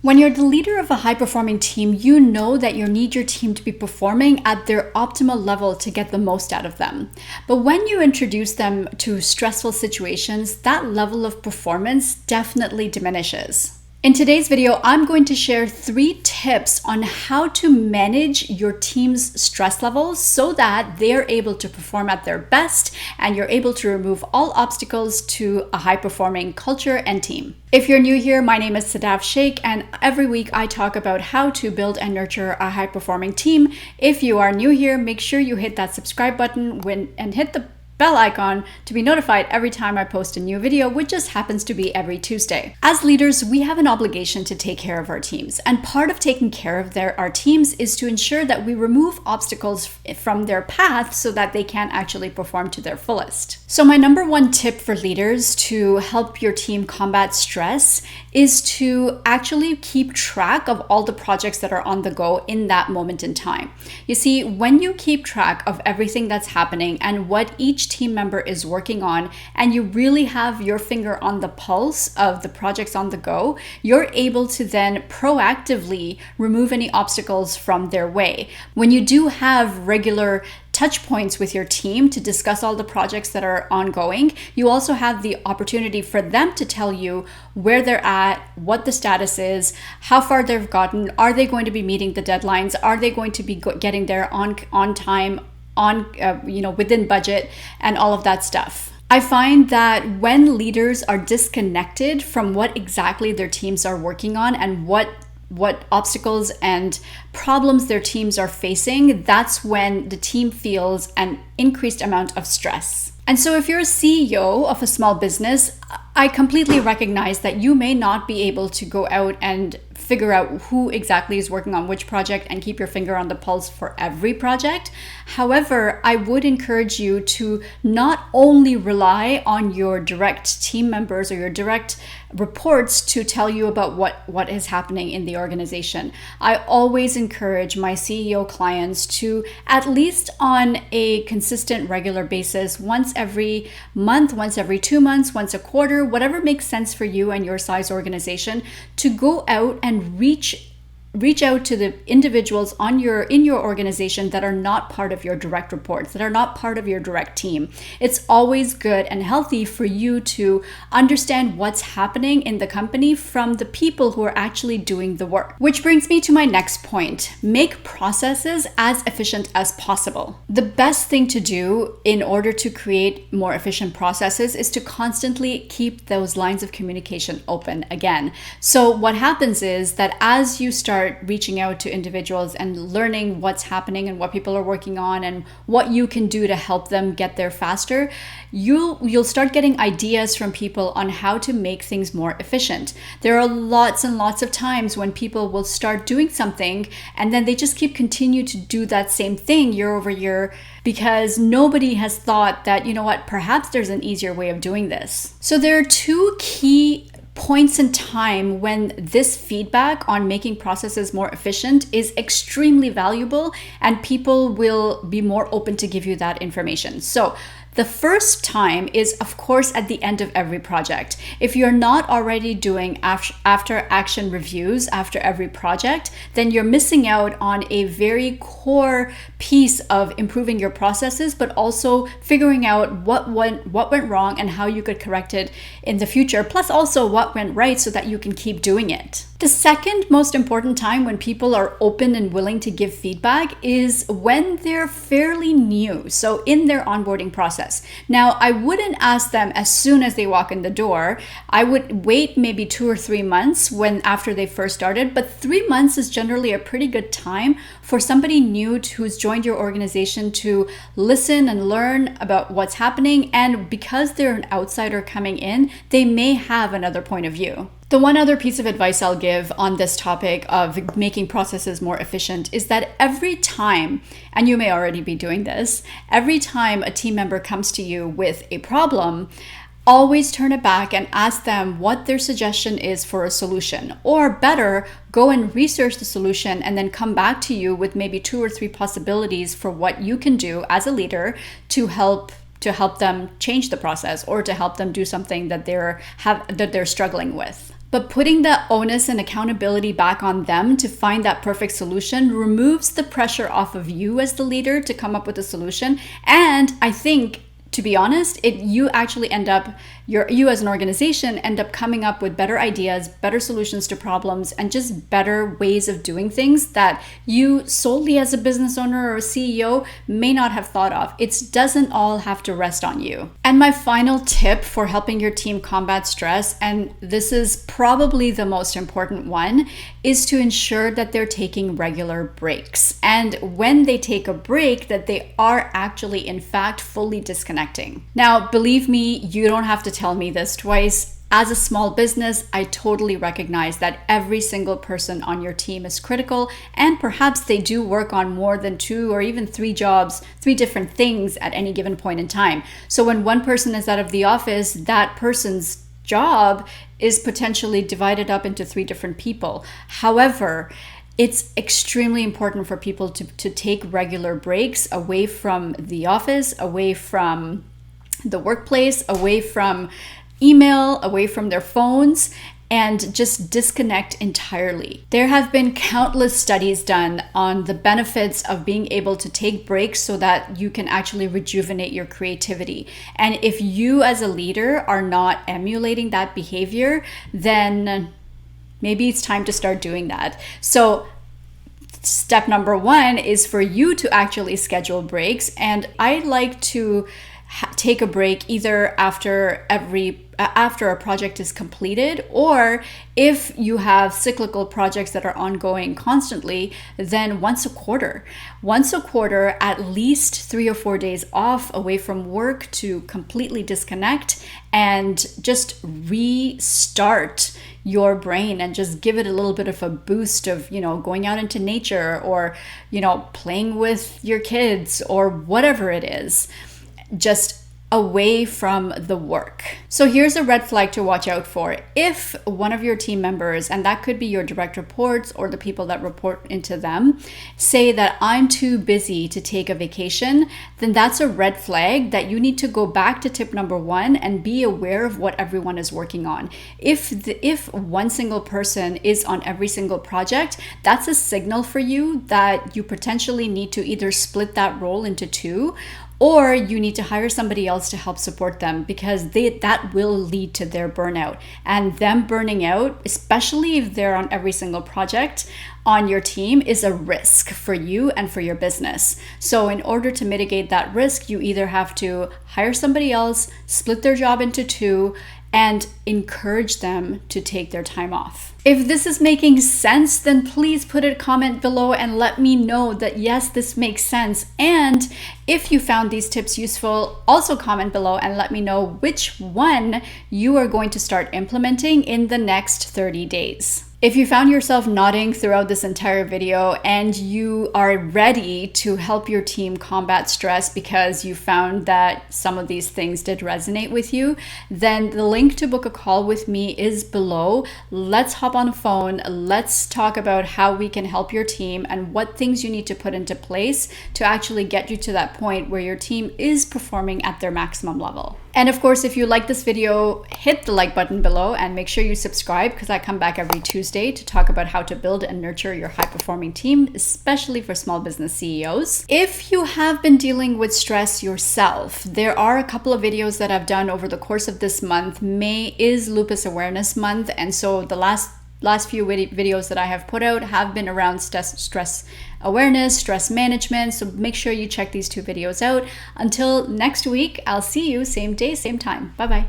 When you're the leader of a high-performing team, you know that you need your team to be performing at their optimal level to get the most out of them. But when you introduce them to stressful situations, that level of performance definitely diminishes. In today's video, I'm going to share 3 tips on how to manage your team's stress levels so that they're able to perform at their best and you're able to remove all obstacles to a high-performing culture and team. If you're new here, my name is Sadaf Sheikh, and every week I talk about how to build and nurture a high-performing team. If you are new here, make sure you hit that subscribe button and hit the bell icon to be notified every time I post a new video, which just happens to be every Tuesday. As leaders, we have an obligation to take care of our teams, and part of taking care of our teams is to ensure that we remove obstacles from their path so that they can actually perform to their fullest. So my number 1 tip for leaders to help your team combat stress is to actually keep track of all the projects that are on the go in that moment in time. You see, when you keep track of everything that's happening and what each team member is working on, and you really have your finger on the pulse of the projects on the go, you're able to then proactively remove any obstacles from their way. When you do have regular touch points with your team to discuss all the projects that are ongoing, you also have the opportunity for them to tell you where they're at, what the status is, how far they've gotten, are they going to be meeting the deadlines, are they going to be getting there on time, within budget, and all of that stuff. I find that when leaders are disconnected from what exactly their teams are working on and what obstacles and problems their teams are facing, that's when the team feels an increased amount of stress. And so if you're a CEO of a small business, I completely recognize that you may not be able to go out and figure out who exactly is working on which project and keep your finger on the pulse for every project. However, I would encourage you to not only rely on your direct team members or your direct reports to tell you about what is happening in the organization. I always encourage my CEO clients to, at least on a consistent, regular basis, once every month, once every 2 months, once a quarter, whatever makes sense for you and your size organization, to go out and reach out to the individuals in your organization that are not part of your direct reports, that are not part of your direct team. It's always good and healthy for you to understand what's happening in the company from the people who are actually doing the work. Which brings me to my next point. Make processes as efficient as possible. The best thing to do in order to create more efficient processes is to constantly keep those lines of communication open again. So what happens is that as you start reaching out to individuals and learning what's happening and what people are working on and what you can do to help them get there faster, you'll start getting ideas from people on how to make things more efficient. There are lots and lots of times when people will start doing something and then they just continue to do that same thing year over year because nobody has thought that, perhaps there's an easier way of doing this. So there are 2 key points in time when this feedback on making processes more efficient is extremely valuable and people will be more open to give you that information. So the first time is, of course, at the end of every project. If you're not already doing after action reviews after every project, then you're missing out on a very core piece of improving your processes, but also figuring out what went wrong and how you could correct it in the future, plus also what went right so that you can keep doing it. The second most important time when people are open and willing to give feedback is when they're fairly new, so in their onboarding process. Now, I wouldn't ask them as soon as they walk in the door. I would wait maybe 2 or 3 months after they first started, but 3 months is generally a pretty good time for somebody new who's joined your organization to listen and learn about what's happening, and because they're an outsider coming in, they may have another point of view. The one other piece of advice I'll give on this topic of making processes more efficient is that every time, and you may already be doing this, every time a team member comes to you with a problem, always turn it back and ask them what their suggestion is for a solution. Or better, go and research the solution and then come back to you with maybe 2 or 3 possibilities for what you can do as a leader to help them change the process or to help them do something that they're struggling with. But putting the onus and accountability back on them to find that perfect solution removes the pressure off of you as the leader to come up with a solution. And I think, to be honest, you actually end up, you as an organization end up coming up with better ideas, better solutions to problems, and just better ways of doing things that you solely as a business owner or a CEO may not have thought of. It doesn't all have to rest on you. And my final tip for helping your team combat stress, and this is probably the most important one, is to ensure that they're taking regular breaks. And when they take a break, that they are actually, in fact, fully disconnecting. Now, believe me, you don't have to tell me this twice. As a small business, I totally recognize that every single person on your team is critical, and perhaps they do work on more than 2 or even 3 jobs, 3 different things at any given point in time. So when one person is out of the office, that person's job is potentially divided up into 3 different people. However, it's extremely important for people to take regular breaks away from the office, away from the workplace, away from email, away from their phones, and just disconnect entirely. There have been countless studies done on the benefits of being able to take breaks so that you can actually rejuvenate your creativity. And if you as a leader are not emulating that behavior, then maybe it's time to start doing that. So step number 1 is for you to actually schedule breaks. And I like to take a break either after a project is completed, or if you have cyclical projects that are ongoing constantly, then once a quarter, at least 3 or 4 days off away from work to completely disconnect and just restart your brain and just give it a little bit of a boost of, going out into nature or, playing with your kids or whatever it is. Just away from the work. So here's a red flag to watch out for. If one of your team members, and that could be your direct reports or the people that report into them, say that I'm too busy to take a vacation, then that's a red flag that you need to go back to tip number 1 and be aware of what everyone is working on. If one single person is on every single project, that's a signal for you that you potentially need to either split that role into 2, or you need to hire somebody else to help support them, because that will lead to their burnout. And them burning out, especially if they're on every single project on your team, is a risk for you and for your business. So in order to mitigate that risk, you either have to hire somebody else, split their job into 2, and encourage them to take their time off. If this is making sense, then please put a comment below and let me know that yes, this makes sense. And if you found these tips useful, also comment below and let me know which one you are going to start implementing in the next 30 days. If you found yourself nodding throughout this entire video and you are ready to help your team combat stress because you found that some of these things did resonate with you, then the link to book a call with me is below. Let's hop on a phone. Let's talk about how we can help your team and what things you need to put into place to actually get you to that point where your team is performing at their maximum level. And of course, if you like this video, hit the like button below and make sure you subscribe, because I come back every Tuesday to talk about how to build and nurture your high-performing team, especially for small business CEOs. If you have been dealing with stress yourself, there are a couple of videos that I've done over the course of this month. May is Lupus Awareness Month, and so the last few videos that I have put out have been around stress awareness, stress management. So make sure you check these 2 videos out. Until next week, I'll see you same day, same time. Bye-bye.